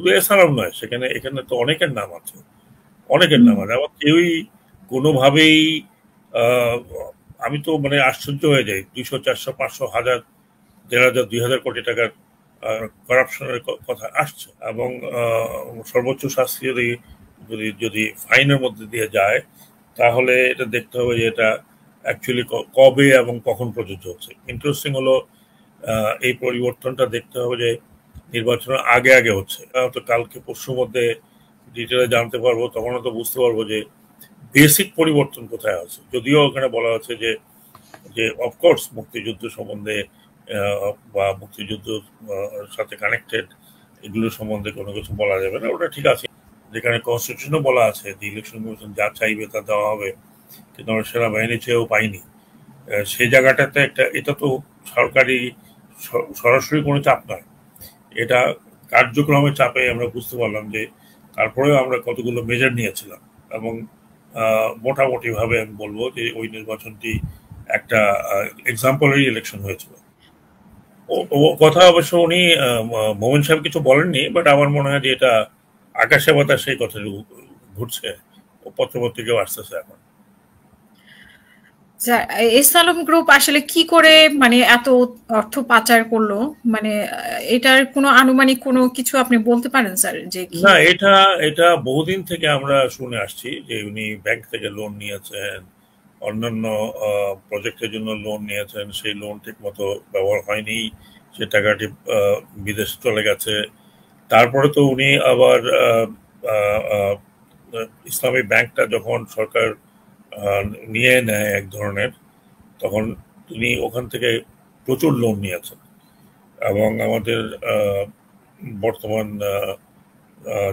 শুধু এসালাম নয়, এখানে তো অনেকের নাম আছে, অনেকের নাম আছে। আবার কেউই কোনোভাবেই আমি তো মানে আশ্চর্য হয়ে যাই, 200, 400, 500, 1000, 1500, 2000 কোটি টাকার করাপশনের কথা আসছে, এবং সর্বোচ্চ শাস্তি যদি যদি যদি ফাইনের মধ্যে দিয়ে যায়, তাহলে এটা দেখতে হবে যে এটা অ্যাকচুয়ালি কবে এবং কখন প্রযোজ্য হচ্ছে। ইন্টারেস্টিং হলো এই পরিবর্তনটা দেখতে হবে যে নির্বাচনের আগে আগে হচ্ছে। তো কালকে পরশুর মধ্যে ডিটেলে জানতে পারবো, তখন তো বুঝতে পারবো যে বেসিক পরিবর্তন কোথায় আছে। যদিও ওখানে বলা হচ্ছে যে যে অফকোর্স মুক্তিযুদ্ধ সম্বন্ধে বা মুক্তিযুদ্ধ সাথে কানেক্টেড এগুলো সম্বন্ধে কোনো কিছু বলা যাবে না, ওটা ঠিক আছে। যেখানে কনস্টিটিউশনও বলা আছে যে ইলেকশন কমিশন যা চাইবে তা দেওয়া হবে, কিন্তু আমরা সেনাবাহিনী চেয়েও পাইনি। সেই জায়গাটাতে এটা তো সরকারি সরাসরি কোনো চাপ নয়, এটা কার্যক্রমের চাপে আমরা বুঝতে পারলাম যে তারপরেও আমরা কতগুলো মেজার নিয়েছিলাম, এবং মোটামুটি ভাবে আমি বলবো যে ওই নির্বাচনটি একটা এক্সাম্পলারি ইলেকশন হয়েছিল। ও কথা অবশ্য উনি মোমেন সাহেব কিছু বলেননি, বাট আমার মনে হয় যে এটা আকাশে বাতাসে এই কথা ঘুরছে, ও পত্রপত্রিকাও আসতেছে এখন। এসালাম গ্রুপ আসলে কি করে মানে এত অর্থ পাচার করলো, মানে এটার কোনো আনুমানিক কোনো কিছু আপনি বলতে পারেন স্যার? যে না, এটা এটা বহুদিন থেকে আমরা শুনে আসছি যে উনি ব্যাংক থেকে লোন নিয়েছেন, অন্যান্য প্রজেক্টের জন্য লোন নিয়েছেন, সেই লোন ঠিক মতো ব্যবহার হয়নি, সে টাকাটি বিদেশে চলে গেছে। তারপরে তো উনি আবার ইসলামী ব্যাংকটা যখন সরকার নিয়ে নেয় এক ধরনের, তখন তিনি ওখান থেকে প্রচুর লোন নিয়েছেন, এবং আমাদের বর্তমান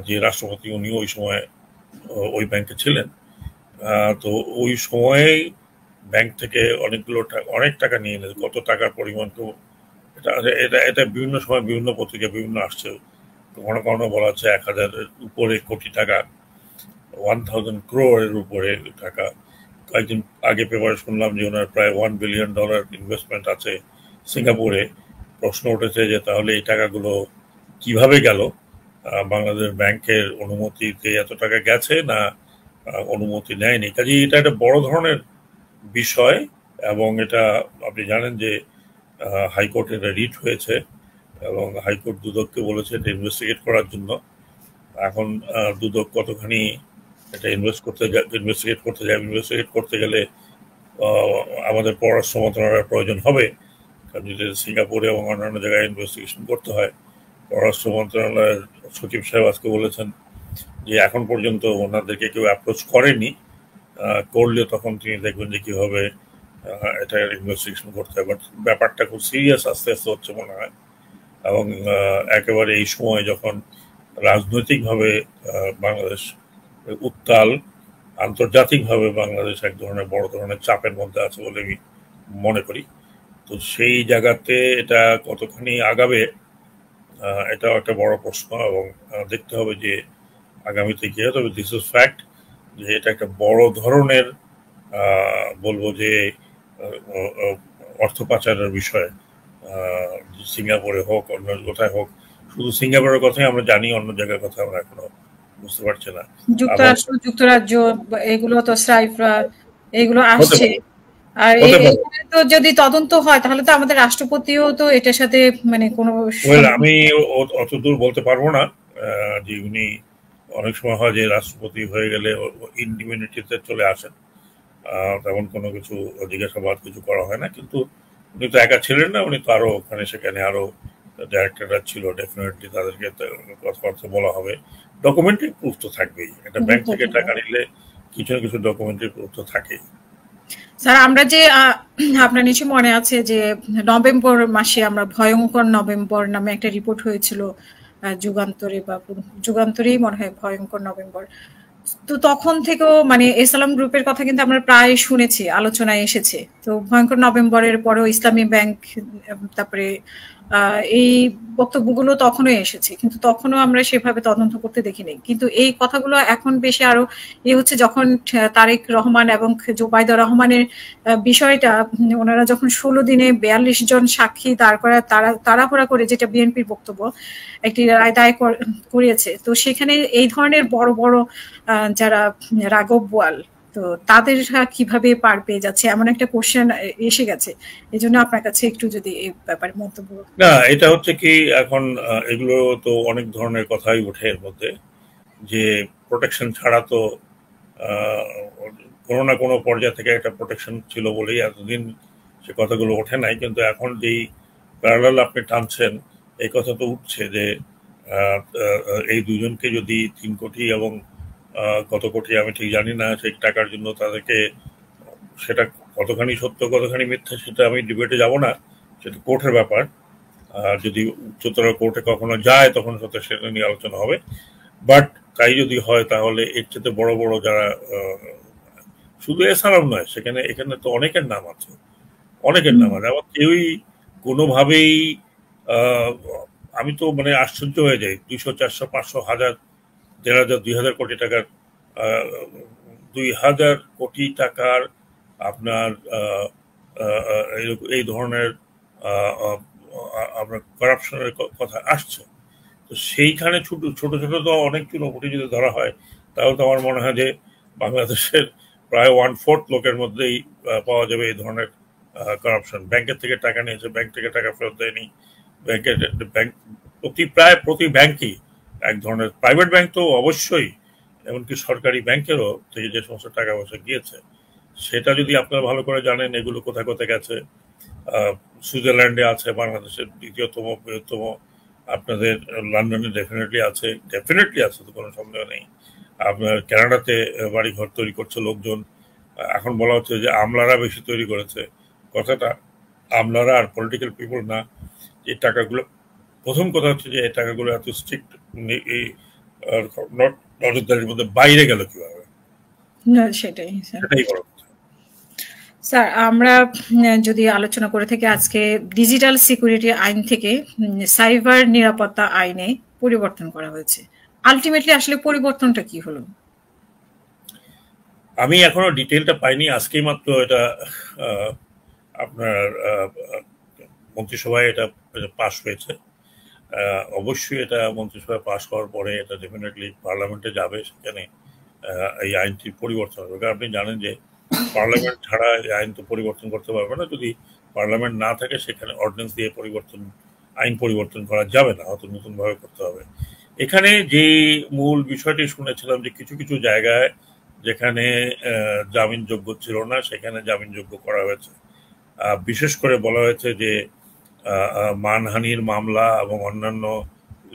যে রাষ্ট্রপতি উনি ওই সময় ওই ব্যাংকে ছিলেন। তো ওই সময়েই ব্যাংক থেকে অনেক টাকা নিয়ে নেয়। কত টাকার পরিমাণ তো এটা এটা এটা বিভিন্ন সময় বিভিন্ন পত্রিকা বিভিন্ন আসছে, কখনো কখনো বলা হচ্ছে 1000-এর উপরে কোটি টাকা, 1000 crore-এর উপরে টাকা। কয়েকদিন আগে পেপারে শুনলাম যে ওনার প্রায় $1 billion ইনভেস্টমেন্ট আছে সিঙ্গাপুরে। প্রশ্ন উঠেছে যে তাহলে এই টাকাগুলো কিভাবে গেল, বাংলাদেশ ব্যাংকের অনুমতিতে এত টাকা গেছে না অনুমতি নেয়নি। কাজে এটা একটা বড় ধরনের বিষয়, এবং এটা আপনি জানেন যে হাইকোর্টে এটা রিট হয়েছে, এবং হাইকোর্ট দুদককে বলেছে এটা ইনভেস্টিগেট করার জন্য। এখন দুদক কতখানি এটা ইনভেস্টিগেট করতে গেলে আমাদের পররাষ্ট্র মন্ত্রণালয়ের প্রয়োজন হবে, কারণ যদি সিঙ্গাপুরে এবং অন্যান্য জায়গায় ইনভেস্টিগেশন করতে হয়। পররাষ্ট্র মন্ত্রণালয়ের সচিব সাহেব আজকে বলেছেন যে এখন পর্যন্ত ওনাদেরকে কেউ অ্যাপ্রোচ করেনি, করলে তখন তিনি দেখবেন যে কিভাবে এটা ইনভেস্টিগেশন করতে হয়। বাট ব্যাপারটা খুব সিরিয়াস আস্তে আস্তে হচ্ছে মনে হয়, এবং একেবারে এই সময় যখন রাজনৈতিকভাবে বাংলাদেশ উত্তাল, আন্তর্জাতিকভাবে বাংলাদেশ এক ধরনের বড় ধরনের চাপের মধ্যে আছে বলে আমি মনে করি। তো সেই জায়গাতে এটা কতখানি আগাবে, এটাও একটা বড় প্রশ্ন, এবং দেখতে হবে যে আগামীতে কি হয়। তবে দিস ইজ ফ্যাক্ট যে এটা একটা বড় ধরনের বলবো যে অর্থ পাচারের বিষয়, সিঙ্গাপুরে হোক অন্য কোথায় হোক। শুধু সিঙ্গাপুরের কথাই আমরা জানি, অন্য জায়গার কথা আমরা এখনো বুঝতে পারছি না। যুক্তরাষ্ট্র, যুক্তরাজ্য, এগুলো তো স্রাইফরা এগুলো আসছে। আর তো যদি তদন্ত হয় তাহলে তো আমাদের রাষ্ট্রপতিও তো এটার সাথে মানে কোনো, আমি অতদূর বলতে পারবো না যে উনি, অনেক সময় হয় যে রাষ্ট্রপতি হয়ে গেলে ইনডিমিউনিটিতে চলে আসেন, তেমন কোনো কিছু জিজ্ঞাসাবাদ কিছু করা হয় না। কিন্তু উনি তো একা ছিলেন না, উনি তো আরো ওখানে সেখানে আরো ডাইরেক্টররা ছিল, ডেফিনেটলি তাদেরকে কথাবার্তা বলা হবে। ডকুমেন্টারি প্রুফ তো থাকবেই, একটা ব্যাংক থেকে টাকা নিলে কিছু না কিছু ডকুমেন্টারি প্রুফ তো থাকেই। স্যার আমরা যে আপনার নিশ্চয় মনে আছে যে নভেম্বর মাসে আমরা ভয়ঙ্কর নভেম্বর নামে একটা রিপোর্ট হয়েছিল যুগান্তরে, বা যুগান্তরেই মনে হয় ভয়ঙ্কর নভেম্বর। তো তখন থেকেও মানে এসালাম গ্রুপের কথা কিন্তু আমরা প্রায় শুনেছি, আলোচনায় এসেছে। তো ভয়ঙ্কর নভেম্বরের পরেও ইসলামী ব্যাংক, তারপরে এই বক্তব্যগুলো তখনও এসেছে, কিন্তু তখনও আমরা সেভাবে তদন্ত করতে দেখিনি। কিন্তু এই কথাগুলো এখন বেশি আরো হচ্ছে যখন তারেক রহমান এবং জোবাইদা রহমানের বিষয়টা, ওনারা যখন 16 দিনে 42 জন সাক্ষী দাঁড় করা তাড়াহুড়া করে, যেটা বিএনপির বক্তব্য, একটি রায় দায় করিয়েছে। তো সেখানে এই ধরনের বড় বড় যারা রাঘব বোয়াল, তো তাদের কিভাবে পার পেয়ে যাচ্ছে, এমন একটা কোশ্চেন এসে গেছে। এই জন্য আপনার কাছে একটু যদি এই ব্যাপারে মন্তব্য। না, এটা হচ্ছে কি, এখন এগুলো তো অনেক ধরনের কথাই ওঠে এর মধ্যে, যে প্রোটেকশন ছাড়া তো কোনো না কোনো পর্যায় থেকে একটা প্রোটেকশন ছিল বলেই এতদিন সে কথাগুলো ওঠে নাই। কিন্তু এখন যেই প্যারালাল আপনি টানছেন, এই কথা তো উঠছে যে এই দুজনকে যদি 3 কোটি এবং কত কোটি আমি ঠিক জানি না, সেই টাকার জন্য তাদেরকে, সেটা কতখানি সত্য কতখানি মিথ্যা সেটা আমি ডিবেটে যাব না, সেটা কোর্টের ব্যাপার। যদি উচ্চতর কোর্টে কখনো যায় তখন সাথে সেটা নিয়ে আলোচনা হবে। বাট তাই যদি হয় তাহলে এর চেয়ে বড় বড় যারা, শুধু এছাড়াও নয়, এখানে তো অনেকের নাম আছে, অনেকের নাম আছে। আবার কেউই কোনোভাবেই, আমি তো মানে আশ্চর্য হয়ে যাই, 200, 400, 500, 1000, 1500, 2000 কোটি টাকার, 2000 কোটি টাকার আপনার এই ধরনের আপনার করাপশনের কথা আসছে। তো সেইখানে ছোট ছোট ছোট তো অনেক চুনোপুটি যদি ধরা হয়, তাহলে তো আমার মনে হয় যে বাংলাদেশের প্রায় 1/4 লোকের মধ্যেই পাওয়া যাবে এই ধরনের করাপশন। ব্যাংকের থেকে টাকা নিয়েছে, ব্যাংক থেকে টাকা ফেরত দেয়নি, প্রায় প্রতি ব্যাংকই এক ধরনের, প্রাইভেট ব্যাংক তো অবশ্যই, এমনকি সরকারি ব্যাংকেরও থেকে যে সমস্ত টাকা পয়সা গিয়েছে, সেটা যদি আপনারা ভালো করে জানেন এগুলো কোথায় কোথায় গেছে। সুইজারল্যান্ডে আছে বাংলাদেশের দ্বিতীয়তম বৃহত্তম, আপনাদের লন্ডনে ডেফিনেটলি আছে তো কোনো সন্দেহ নেই। আপনার কানাডাতে বাড়িঘর তৈরি করছে লোকজন। এখন বলা হচ্ছে যে আমলারা বেশি তৈরি করেছে। কথাটা আমলারা আর পলিটিক্যাল পিপল না। এই টাকাগুলো, প্রথম কথা হচ্ছে যে এই টাকাগুলো এত স্ট্রিক্ট নজরদারির মধ্যে বাইরে গেল কিভাবে, সেটাই বড় কথা। স্যার, আমরা যদি আলোচনা করে থাকি আজকে ডিজিটাল সিকিউরিটি আইন থেকে সাইবার নিরাপত্তা আইনে পরিবর্তন করা হয়েছে, আলটিমেটলি আসলে পরিবর্তনটা কি হলো? আমি এখনো ডিটেলটা পাইনি, আজকেই মাত্র এটা আপনার মন্ত্রিসভায় এটা পাস হয়েছে। অবশ্যই এটা মন্ত্রিসভায় পাস হওয়ার পরে এটা ডেফিনেটলি পার্লামেন্টে যাবে, সেখানে এই আইনটির পরিবর্তন হবে। কারণ আপনি জানেন যে পার্লামেন্ট ছাড়া এই আইন তো পরিবর্তন করতে পারবে না। যদি পার্লামেন্ট না থাকে সেখানে অর্ডিন্যান্স দিয়ে আইন পরিবর্তন করা যাবে না, হয়তো নতুন ভাবে করতে হবে। এখানে যে মূল বিষয়টি শুনেছিলাম যে কিছু কিছু জায়গায় যেখানে জামিনযোগ্য ছিল না সেখানে জামিনযোগ্য করা হয়েছে। বিশেষ করে বলা হয়েছে যে মানহানির মামলা এবং অন্যান্য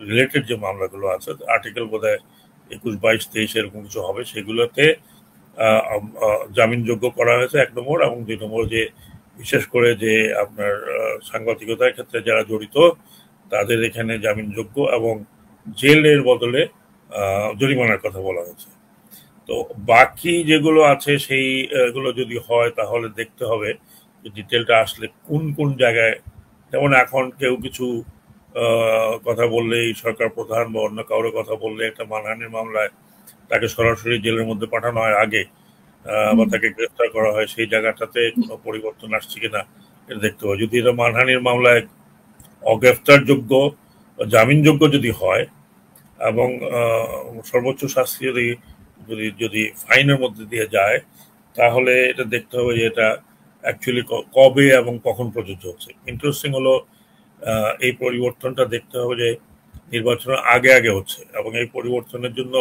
রিলেটেড যে মামলাগুলো আছে, আর্টিকেল বোধহয় 21, 22, 23 এরকম কিছু হবে, সেগুলোতে জামিনযোগ্য করা হয়েছে 1 নম্বর। এবং 2 নম্বর যে বিশেষ করে যে আপনার সাংবাদিকতার ক্ষেত্রে যারা জড়িত তাদের এখানে জামিনযোগ্য এবং জেলের বদলে জরিমানার কথা বলা হয়েছে। তো বাকি যেগুলো আছে সেইগুলো যদি হয় তাহলে দেখতে হবে যে ডিটেলটা আসলে কোন কোন জায়গায়। যেমন এখন কেউ কিছু কথা বললেই, সরকার প্রধান বা অন্য কারোর কথা বললে একটা মানহানির মামলায় তাকে সরাসরি জেলের মধ্যে পাঠানো হয় আগে, বা তাকে গ্রেফতার করা হয়, সেই জায়গাটাতে কোনো পরিবর্তন আসছে কিনা এটা দেখতে হবে। যদি এটা মানহানির মামলায় অগ্রেফতারযোগ্য, জামিনযোগ্য যদি হয় এবং সর্বোচ্চ শাস্তি যদি ফাইনের মধ্যে দিয়ে যায়, তাহলে এটা দেখতে হবে যে এটা অ্যাকচুয়ালি কবে এবং কখন প্রযোজ্য হচ্ছে। ইন্টারেস্টিং হলো এই পরিবর্তনটা দেখতে হবে যে নির্বাচনের আগে আগে হচ্ছে, এবং এই পরিবর্তনের জন্য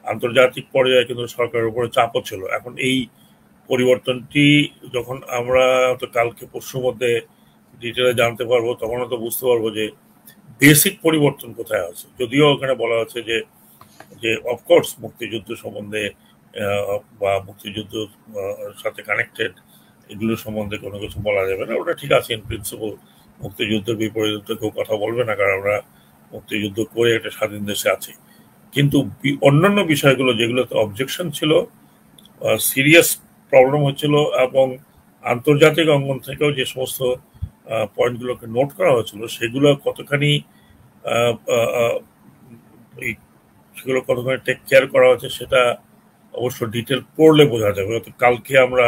আন্তর্জাতিক পর্যায়ে কিন্তু সরকারের উপরে চাপও ছিল। এখন এই পরিবর্তনটি যখন আমরা তো কালকে পরশুর মধ্যে ডিটেলে জানতে পারবো, তখন তো বুঝতে পারবো যে বেসিক পরিবর্তন কোথায় আছে। যদিও ওখানে বলা হচ্ছে যে অফকোর্স মুক্তিযুদ্ধ সম্বন্ধে বা মুক্তিযুদ্ধ সাথে কানেক্টেড এগুলো সম্বন্ধে কোনো কিছু বলা যাবে না, ওটা ঠিক আছে ইন প্রিন্সিপাল। মুক্তিযুদ্ধের বিপরীতে কেউ কথা বলবে না, কারণ আমরা মুক্তিযুদ্ধ করে একটা স্বাধীন দেশে আছি। কিন্তু অন্যান্য বিষয়গুলো যেগুলোতে অবজেকশন ছিল, সিরিয়াস প্রবলেম হচ্ছিল, এবং আন্তর্জাতিক অঙ্গন থেকেও যে সমস্ত পয়েন্টগুলোকে নোট করা হয়েছিল সেগুলো কতখানি আহ, আহ, আহ, সেগুলো কতখানি টেক কেয়ার করা হয়েছে সেটা অবশ্য ডিটেল পড়লে বোঝা যাবে। হয়তো কালকে আমরা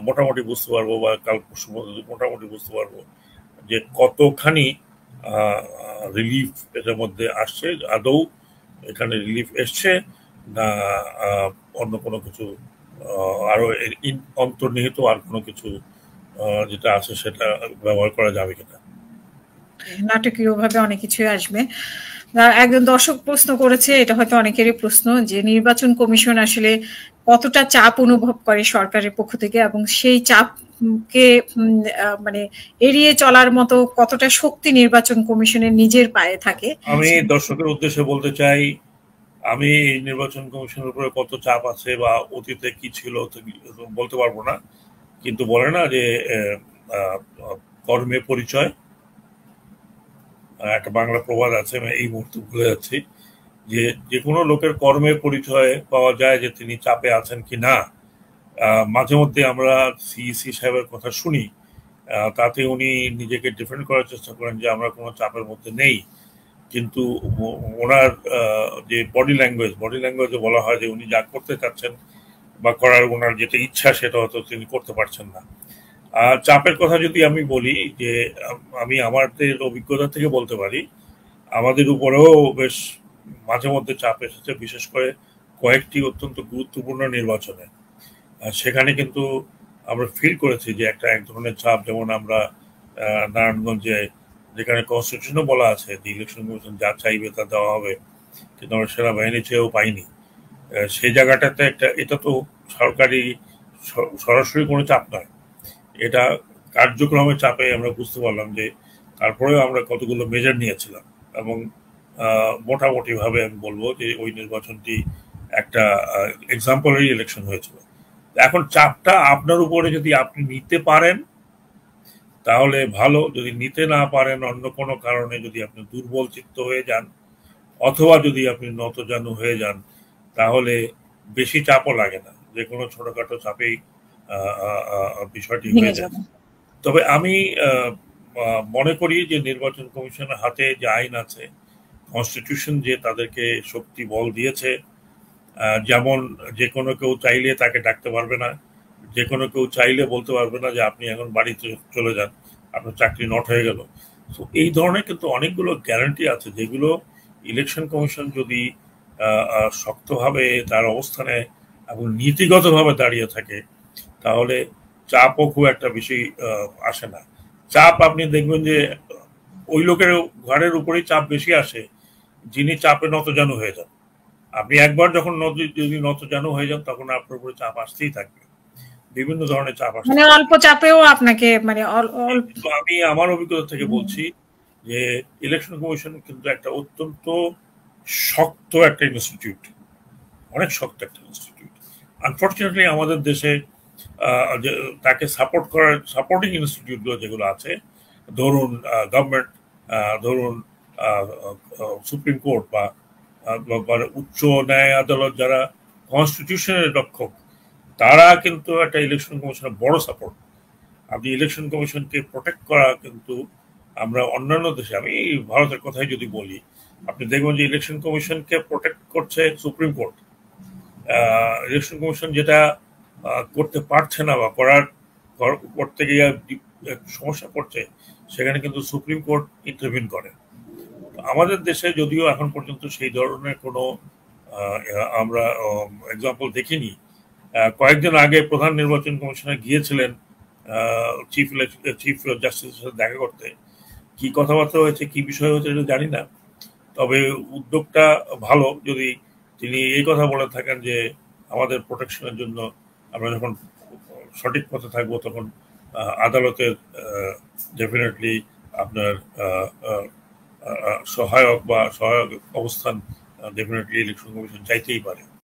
মোটামুটি বুঝতে পারবো, বা কাল পরশু মধ্যে মোটামুটি বুঝতে পারবো যে কতখানি রিলিফ এটার মধ্যে আসছে, আদৌ এখানে রিলিফ এসছে না অন্য কোনো কিছু আরো অন্তর্নিহিত আর কোনো কিছু যেটা আছে সেটা ব্যবহার করা যাবে কিনা। নাটকীয় ভাবে অনেক কিছুই আসবে। একজন দর্শক প্রশ্ন করেছে, এটা হয়তো অনেকেরই প্রশ্ন, যে নির্বাচন কমিশন আসলে কতটা চাপ অনুভব করে সরকারের পক্ষ থেকে, এবং সেই চাপকে মানে এড়িয়ে চলার মতো কতটা শক্তি নির্বাচন কমিশনের নিজের পায়ে থাকে। আমি দর্শকের উদ্দেশ্যে বলতে চাই, আমি নির্বাচন কমিশনের উপরে কত চাপ আছে বা অতীতে কি ছিল বলতে পারবো না, কিন্তু বলে না যে কর্মে পরিচয়, একটা বাংলা প্রবাদ আছে, আমি এই মুহূর্তে ভুলে যাচ্ছি, যে যে কোনো লোকের কর্মের পরিচয় পাওয়া যায় যে তিনি চাপে আছেন কি না। মাঝে মধ্যে আমরা সিইসি সাহেবের কথা শুনি, তাতে উনি নিজেকে ডিফেন্ড করার চেষ্টা করেন যে আমরা কোনো চাপের মধ্যে নেই, কিন্তু ওনার যে বডি ল্যাঙ্গুয়েজে বলা হয় যে উনি যা করতে চাচ্ছেন বা করার ওনার যেটা ইচ্ছা সেটা হয়তো তিনি করতে পারছেন না। আর চাপের কথা যদি আমি বলি, যে আমি আমাদের অভিজ্ঞতা থেকে বলতে পারি, আমাদের উপরেও বেশ মাঝে মধ্যে চাপ এসেছে, বিশেষ করে কয়েকটি অত্যন্ত গুরুত্বপূর্ণ নির্বাচনে। সেখানে কিন্তু আমরা ফিল করেছি যে এক ধরনের চাপ, যেমন আমরা নারায়ণগঞ্জে, যেখানে কনস্টিটিউশনে বলা আছে যে ইলেকশন কমিশন যা চাইবে তা দেওয়া হবে, কিন্তু আমরা সেনাবাহিনী চেয়েও পাইনি। সেই জায়গাটাতে এটা তো সরকারি সরাসরি কোনো চাপ নয়, এটা কার্যক্রমের চাপে আমরা বুঝতে পারলাম যে তারপরেও আমরা কতগুলো মেজার নিয়েছিলাম, এবং মোটামুটি ভাবে আমি বলবো যে ওই নির্বাচনটি একটা এক্সাম্পলারি ইলেকশন হয়েছিল। এখন চাপটা আপনার উপরে, যদি আপনি নিতে পারেন তাহলে ভালো, যদি নিতে না পারেন অন্য কোনো কারণে, যদি আপনি দুর্বল চিত্ত হয়ে যান অথবা যদি আপনি নতজানু হয়ে যান, তাহলে বেশি চাপও লাগে না, যে কোনো ছোটখাটো চাপেই বিষয়টি হয়ে যায়। তবে আমি মনে করি যে নির্বাচন কমিশনের হাতে যে আইন আছে, কনস্টিটিউশন যে তাদেরকে শক্তি বল দিয়েছে, যেমন যে কোনো কেউ চাইলে তাকে ডাকতে পারবে না, যে কোনো কেউ চাইলে বলতে পারবে না যে আপনি এখন বাড়িতে চলে যান, আপনার চাকরি নট হয়ে গেল। তো এই ধরনের কিন্তু অনেকগুলো গ্যারান্টি আছে, যেগুলো ইলেকশন কমিশন যদি শক্তভাবে তার অবস্থানে এবং নীতিগতভাবে দাঁড়িয়ে থাকে, তাহলে চাপও খুব একটা বেশি আসে না। চাপ আপনি দেখবেন যে ওই লোকের ঘাড়ের উপরেই চাপ বেশি আসে যিনি চাপে নতজানু হয়ে যান। আপনি একবার যখন যদি নতজানু হয়ে যান, তখন আপনার উপরে চাপ আসতেই থাকবে, বিভিন্ন ধরনের চাপ আসতে। মানে অল্প চাপেও আপনাকে মানে আমি আমার অভিজ্ঞতা থেকে বলছি যে ইলেকশন কমিশন কিন্তু একটা অত্যন্ত শক্ত একটা ইনস্টিটিউট, অনেক শক্ত একটা ইনস্টিটিউট। আনফর্চুনেটলি আমাদের দেশে তাকে সাপোর্ট করার সাপোর্টিং ইনস্টিটিউটগুলো যেগুলো আছে, ধরুন গভর্নমেন্ট, ধরুন সুপ্রিম কোর্ট বা উচ্চ ন্যায় আদালত, যারা কনস্টিটিউশনের রক্ষক, তারা কিন্তু একটা ইলেকশন কমিশনের বড় সাপোর্ট। আপনি ইলেকশন কমিশনকে প্রোটেক্ট করা কিন্তু, আমরা অন্যান্য দেশে, আমি ভারতের কথাই যদি বলি, আপনি দেখবেন যে ইলেকশন কমিশনকে প্রোটেক্ট করছে সুপ্রিম কোর্ট। ইলেকশন কমিশন যেটা করতে পারছে না বা করতে গিয়ে সমস্যা করছে, সেখানে কিন্তু সুপ্রিম কোর্ট ইন্টারভিন করে। আমাদের দেশে যদিও এখন পর্যন্ত সেই ধরনের কোনো আমরা এক্সাম্পল দেখিনি। কয়েকদিন আগে প্রধান নির্বাচন কমিশনার গিয়েছিলেন চিফ জাস্টিসের সাথে দেখা করতে। কি কথাবার্তা হয়েছে, কি বিষয় হয়েছে এটা জানি না, তবে উদ্যোগটা ভালো। যদি তিনি এই কথা বলে থাকেন যে আমাদের প্রোটেকশনের জন্য আমরা যখন সঠিক পথে থাকবো, তখন আদালতের ডেফিনেটলি আপনার সহায়ক অবস্থান ডেফিনেটলি ইলেকশন কমিশন চাইতেই পারে।